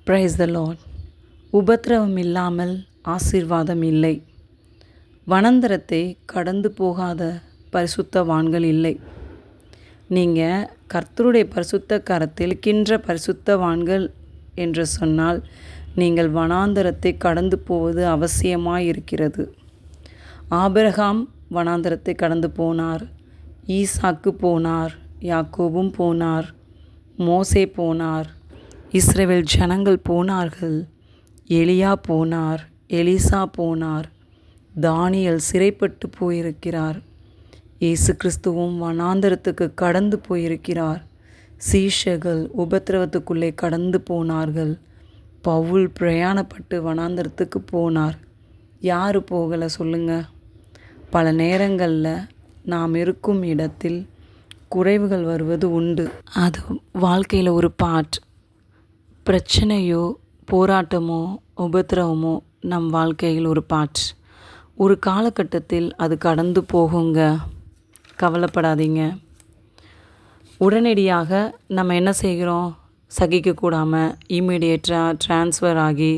Praise the Lord. உபத்திரவம் இல்லாமல் ஆசீர்வாதம் இல்லை. வனாந்தரத்தை கடந்து போகாத பரிசுத்தவான்கள் இல்லை. நீங்கள் கர்த்தருடைய பரிசுத்த கரத்தில் கின்ற பரிசுத்தவான்கள் என்று சொன்னால் நீங்கள் வனாந்தரத்தை கடந்து போவது அவசியமாயிருக்கிறது. ஆபிரகாம் வனாந்தரத்தை கடந்து போனார். ஈசாக்கு போனார். யாக்கோபும் போனார். மோசே போனார். இஸ்ரவேல் ஜனங்கள் போனார்கள். எலியா போனார். எலிசா போனார். தானியேல் சிறைப்பட்டு போயிருக்கிறார். இயேசு கிறிஸ்துவும் வனாந்தரத்துக்கு கடந்து போயிருக்கிறார். சீஷர்கள் உபத்திரவத்துக்குள்ளே கடந்து போனார்கள். பவுல் பிரயாணப்பட்டு வனாந்தரத்துக்கு போனார். யார் போகலை சொல்லுங்கள்? பல நேரங்களில் நாம் இருக்கும் இடத்தில் குறைவுகள் வருவது உண்டு. அது வாழ்க்கையில் ஒரு பார்ட். பிரச்சனையோ போராட்டமோ உபத்திரவமோ நம் வாழ்க்கையில் ஒரு பார்ட். ஒரு காலகட்டத்தில் அது கடந்து போகுங்க. கவலைப்படாதீங்க. உடனடியாக நம்ம என்ன செய்கிறோம்? சகிக்கக்கூடாமல் இம்மீடியேட்டாக ட்ரான்ஸ்ஃபர் ஆகி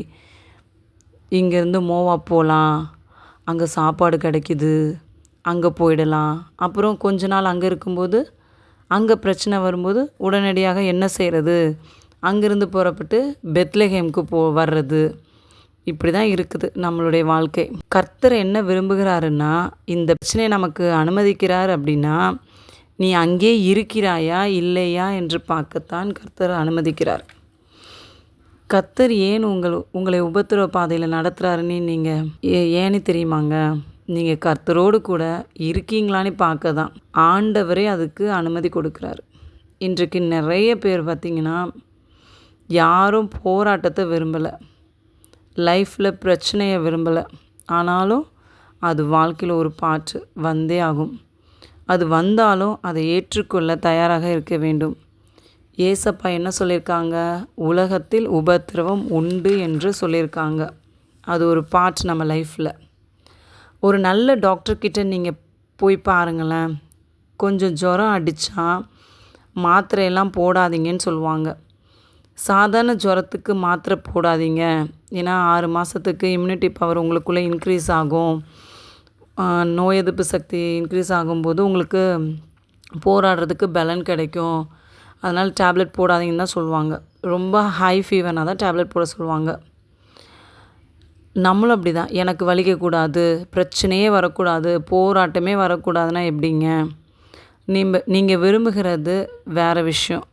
இங்கேருந்து மோவா போகலாம், அங்கே சாப்பாடு கிடைக்கிது, அங்கே போயிடலாம். அப்புறம் கொஞ்ச நாள் அங்கே இருக்கும்போது அங்கே பிரச்சனை வரும்போது உடனடியாக என்ன செய்கிறது? அங்கேருந்து புறப்பட்டு பெத்லஹேமுக்கு வர்றது. இப்படி தான் இருக்குது நம்மளுடைய வாழ்க்கை. கர்த்தர் என்ன விரும்புகிறாருன்னா, இந்த பிரச்சனையை நமக்கு அனுமதிக்கிறார் அப்படின்னா நீ அங்கே இருக்கிறாயா இல்லையா என்று பார்க்கத்தான் கர்த்தர் அனுமதிக்கிறார். கர்த்தர் ஏன் உங்களை உபத்திரவ பாதையில் நடத்துகிறாருன்னு நீங்கள் ஏன்னு தெரியுமாங்க? நீங்கள் கர்த்தரோடு கூட இருக்கீங்களான்னு பார்க்க தான் ஆண்டவரே அதுக்கு அனுமதி கொடுக்குறாரு. இன்றைக்கு நிறைய பேர் பார்த்திங்கன்னா யாரும் போராட்டத்தை விரும்பலை, லைஃப்பில் பிரச்சனையை விரும்பலை. ஆனாலும் அது வாழ்க்கையில் ஒரு பாட்டு வந்தே ஆகும். அது வந்தாலும் அதை ஏற்றுக்கொள்ள தயாராக இருக்க வேண்டும். ஏசப்பா என்ன சொல்லியிருக்காங்க? உலகத்தில் உபத்திரவம் உண்டு என்று சொல்லியிருக்காங்க. அது ஒரு பார்ட் நம்ம லைஃப்பில். ஒரு நல்ல டாக்டர்கிட்ட நீங்கள் போய் பாருங்களேன். கொஞ்சம் ஜுரம் அடித்தா மாத்திரையெல்லாம் போடாதீங்கன்னு சொல்லுவாங்க. சாதாரண ஜுரத்துக்கு மாத்திரை போடாதீங்க, ஏன்னா 6 மாதத்துக்கு இம்யூனிட்டி பவர் உங்களுக்குள்ளே இன்க்ரீஸ் ஆகும். நோய் எதிர்ப்பு சக்தி இன்க்ரீஸ் ஆகும்போது உங்களுக்கு போராடுறதுக்கு பலன் கிடைக்கும். அதனால் டேப்லெட் போடாதீங்கன்னு தான் சொல்லுவாங்க. ரொம்ப ஹை ஃபீவர்னால் தான் டேப்லெட் போட சொல்லுவாங்க. நம்மளும் அப்படி தான். எனக்கு வலிக்கக்கூடாது, பிரச்சனையே வரக்கூடாது, போராட்டமே வரக்கூடாதுன்னா எப்படிங்க? நீங்கள் விரும்புகிறது வேறு விஷயம்.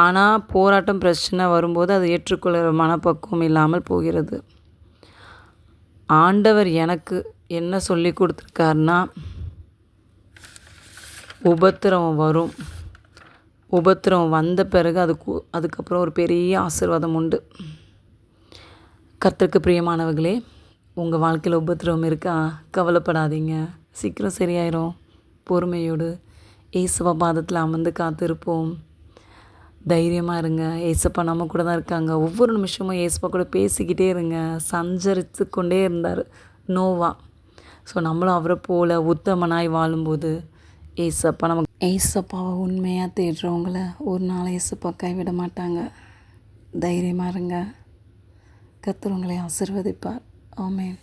ஆனால் போராட்டம் பிரச்சனை வரும்போது அதை ஏற்றுக்கொள்கிற மனப்பக்குவம் இல்லாமல் போகிறது. ஆண்டவர் எனக்கு என்ன சொல்லி கொடுத்துருக்காருன்னா, உபத்திரவம் வரும். உபத்திரவம் வந்த பிறகு அதுக்கப்புறம் ஒரு பெரிய ஆசீர்வாதம் உண்டு. கர்த்தருக்கு பிரியமானவர்களே, உங்கள் வாழ்க்கையில் உபத்திரவம் இருக்கா? கவலைப்படாதீங்க, சீக்கிரம் சரியாயிரும். பொறுமையோடு இயேசுவ பாதத்தில் அமர்ந்து காத்திருப்போம். தைரியமாக இருங்க. ஏசப்பா நம்ம கூட தான் இருக்காங்க. ஒவ்வொரு நிமிஷமும் ஏசப்பா கூட பேசிக்கிட்டே இருங்க. சஞ்சரித்து கொண்டே இருந்தார் நோவா. ஸோ நம்மளும் அவரை போல் உத்தமனாய் வாழும்போது ஏசப்பாவை உண்மையாக தேடுறவங்கள ஒரு நாள் ஏசப்பா கைவிட மாட்டாங்க. தைரியமாக இருங்க. கர்த்தர் உங்களை ஆசீர்வதிப்பார். ஆமென்.